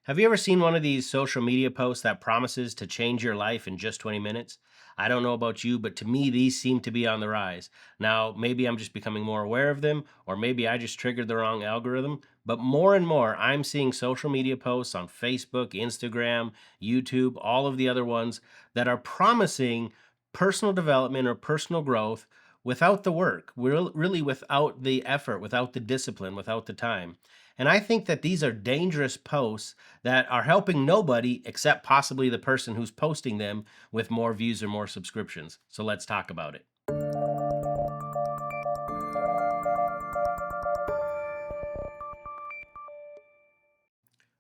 Have you ever seen one of these social media posts that promises to change your life in just 20 minutes? I don't know about you, but to me, these seem to be on the rise. Now, maybe I'm just becoming more aware of them, or maybe I just triggered the wrong algorithm. But more and more, I'm seeing social media posts on Facebook, Instagram, YouTube, all of the other ones that are promising personal development or personal growth without the work, really without the effort, without the discipline, without the time. And I think that these are dangerous posts that are helping nobody except possibly the person who's posting them with more views or more subscriptions. So let's talk about it.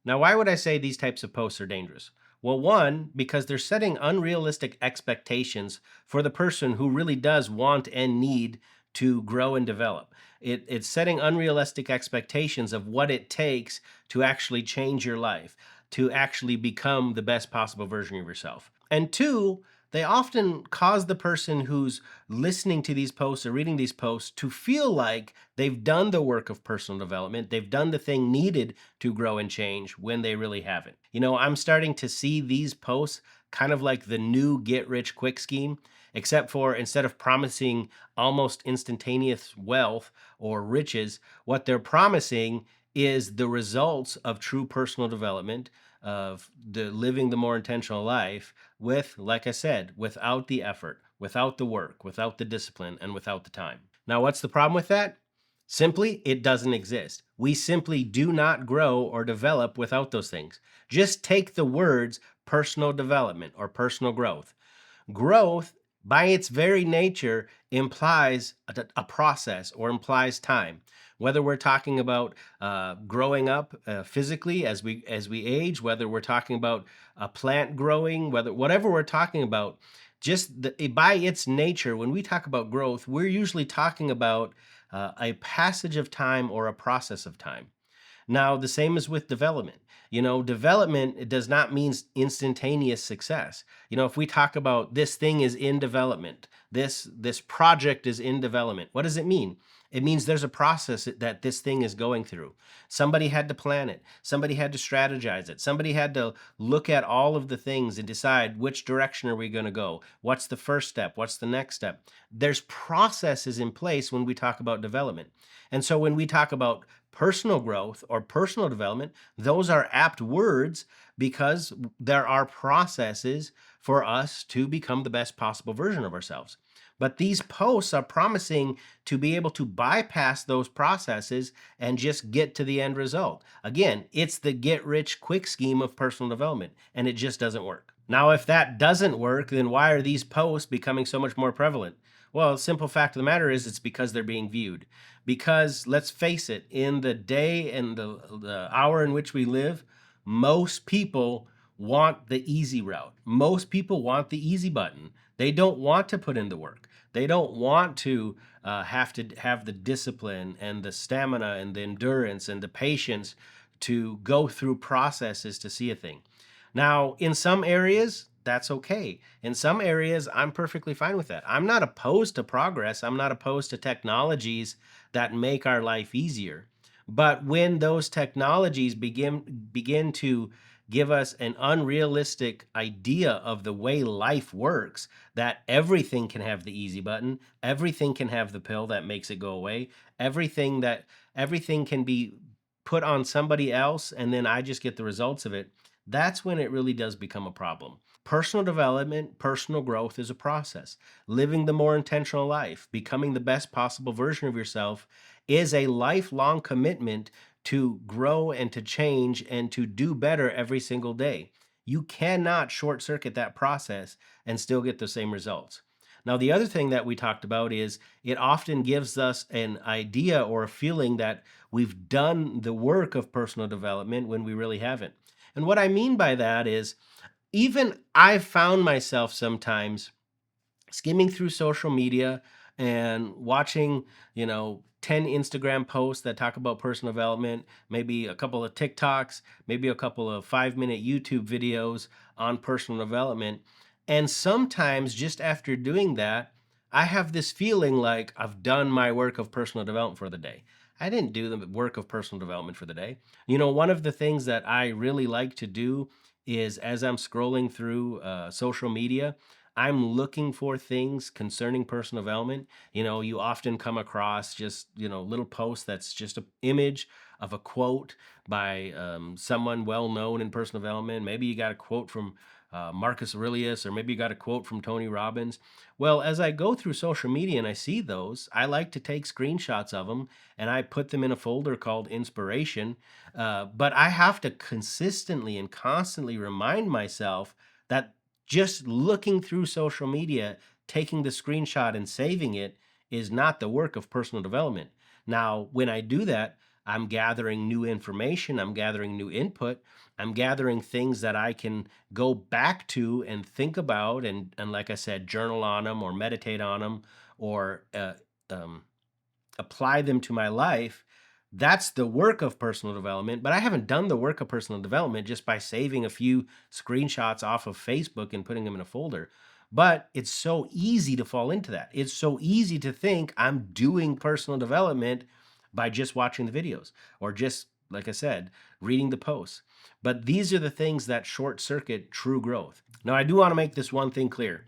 Now, why would I say these types of posts are dangerous? Well, one, because they're setting unrealistic expectations for the person who really does want and need to grow and develop. It's setting unrealistic expectations of what it takes to actually change your life, to actually become the best possible version of yourself. And two, they often cause the person who's listening to these posts or reading these posts to feel like they've done the work of personal development, they've done the thing needed to grow and change when they really haven't. I'm starting to see these posts kind of like the new get rich quick scheme, except for instead of promising almost instantaneous wealth or riches, what they're promising is the results of true personal development, of the living the more intentional life with, like I said, without the effort, without the work, without the discipline, and without the time. Now, what's the problem with that? Simply, it doesn't exist. We simply do not grow or develop without those things. Just take the words personal development or personal growth. Growth, by its very nature, implies a process or implies time. Whether we're talking about growing up physically as we age, whether we're talking about a plant growing, whatever we're talking about, by its nature, when we talk about growth, we're usually talking about a passage of time or a process of time. Now, the same is with development. Development, it does not mean instantaneous success. If we talk about this thing is in development, this project is in development, what does it mean? It means there's a process that this thing is going through. Somebody had to plan it. Somebody had to strategize it. Somebody had to look at all of the things and decide which direction are we going to go? What's the first step? What's the next step? There's processes in place when we talk about development. And so when we talk about personal growth or personal development, those are apt words because there are processes for us to become the best possible version of ourselves. But these posts are promising to be able to bypass those processes and just get to the end result. Again, it's the get rich quick scheme of personal development, and it just doesn't work. Now, if that doesn't work, then why are these posts becoming so much more prevalent? Well, the simple fact of the matter is it's because they're being viewed. Because let's face it, in the day and the hour in which we live, most people want the easy route. Most people want the easy button. They don't want to put in the work. They don't want to have the discipline and the stamina and the endurance and the patience to go through processes to see a thing. Now, in some areas, that's okay. In some areas, I'm perfectly fine with that. I'm not opposed to progress. I'm not opposed to technologies that make our life easier. But when those technologies begin to give us an unrealistic idea of the way life works, that everything can have the easy button, everything can have the pill that makes it go away, everything can be put on somebody else and then I just get the results of it, that's when it really does become a problem. Personal development, personal growth is a process. Living the more intentional life, becoming the best possible version of yourself is a lifelong commitment to grow and to change and to do better every single day. You cannot short circuit that process and still get the same results. Now, the other thing that we talked about is it often gives us an idea or a feeling that we've done the work of personal development when we really haven't. And what I mean by that is even I've found myself sometimes skimming through social media and watching, 10 Instagram posts that talk about personal development, maybe a couple of TikToks, maybe a couple of 5-minute YouTube videos on personal development. And sometimes just after doing that, I have this feeling like I've done my work of personal development for the day. I didn't do the work of personal development for the day. You know, one of the things that I really like to do is as I'm scrolling through social media, I'm looking for things concerning personal development. You know, you often come across just, little posts that's just an image of a quote by someone well known in personal development. Maybe you got a quote from Marcus Aurelius, or maybe you got a quote from Tony Robbins. Well, as I go through social media and I see those, I like to take screenshots of them and I put them in a folder called inspiration. But I have to consistently and constantly remind myself that just looking through social media, taking the screenshot and saving it is not the work of personal development. Now, when I do that, I'm gathering new information, I'm gathering new input, I'm gathering things that I can go back to and think about, and like I said, journal on them or meditate on them, or um, apply them to my life. That's the work of personal development. But I haven't done the work of personal development just by saving a few screenshots off of Facebook and putting them in a folder. But it's so easy to fall into that. It's so easy to think I'm doing personal development by just watching the videos or just, like I said, reading the posts. But these are the things that short circuit true growth. Now, I do want to make this one thing clear.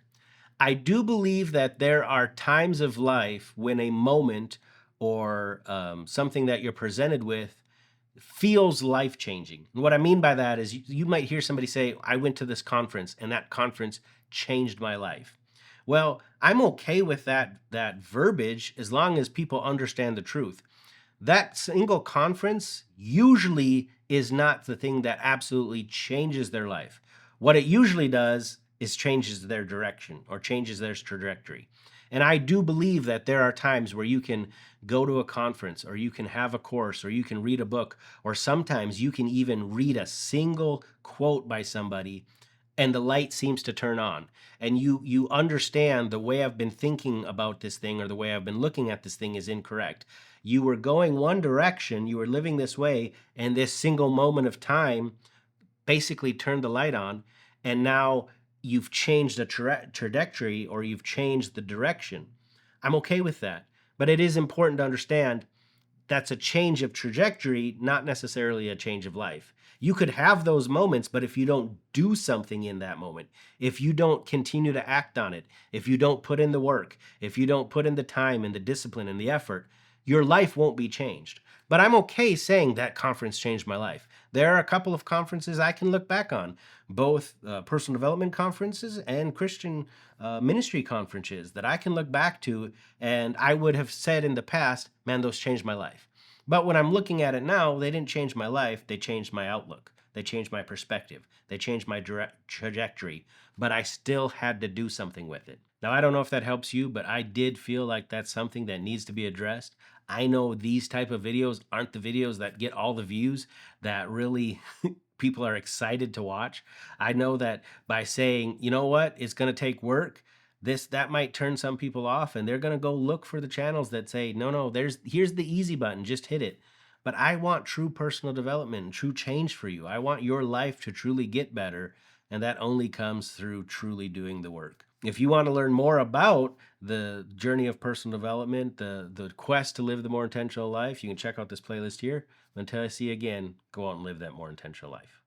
I do believe that there are times of life when a moment or something that you're presented with feels life changing. And what I mean by that is you might hear somebody say, I went to this conference and that conference changed my life. Well, I'm okay with that verbiage as long as people understand the truth. That single conference usually is not the thing that absolutely changes their life. What it usually does is changes their direction or changes their trajectory. And I do believe that there are times where you can go to a conference or you can have a course or you can read a book, or sometimes you can even read a single quote by somebody and the light seems to turn on, and you understand the way I've been thinking about this thing or the way I've been looking at this thing is incorrect. You were going one direction, you were living this way, and this single moment of time basically turned the light on, and now you've changed the trajectory or you've changed the direction. I'm okay with that, but it is important to understand that's a change of trajectory, not necessarily a change of life. You could have those moments, but if you don't do something in that moment, if you don't continue to act on it, if you don't put in the work, if you don't put in the time and the discipline and the effort, your life won't be changed. But I'm okay saying that conference changed my life. There are a couple of conferences I can look back on, both personal development conferences and Christian ministry conferences that I can look back to, and I would have said in the past, man, those changed my life. But when I'm looking at it now, they didn't change my life, they changed my outlook. They changed my perspective. They changed my trajectory, but I still had to do something with it. Now, I don't know if that helps you, but I did feel like that's something that needs to be addressed. I know these type of videos aren't the videos that get all the views that really people are excited to watch. I know that by saying, you know what, it's going to take work, this that might turn some people off, and they're going to go look for the channels that say, no, no, here's the easy button, just hit it. But I want true personal development and true change for you. I want your life to truly get better, and that only comes through truly doing the work. If you want to learn more about the journey of personal development, the quest to live the more intentional life, you can check out this playlist here. Until I see you again, go out and live that more intentional life.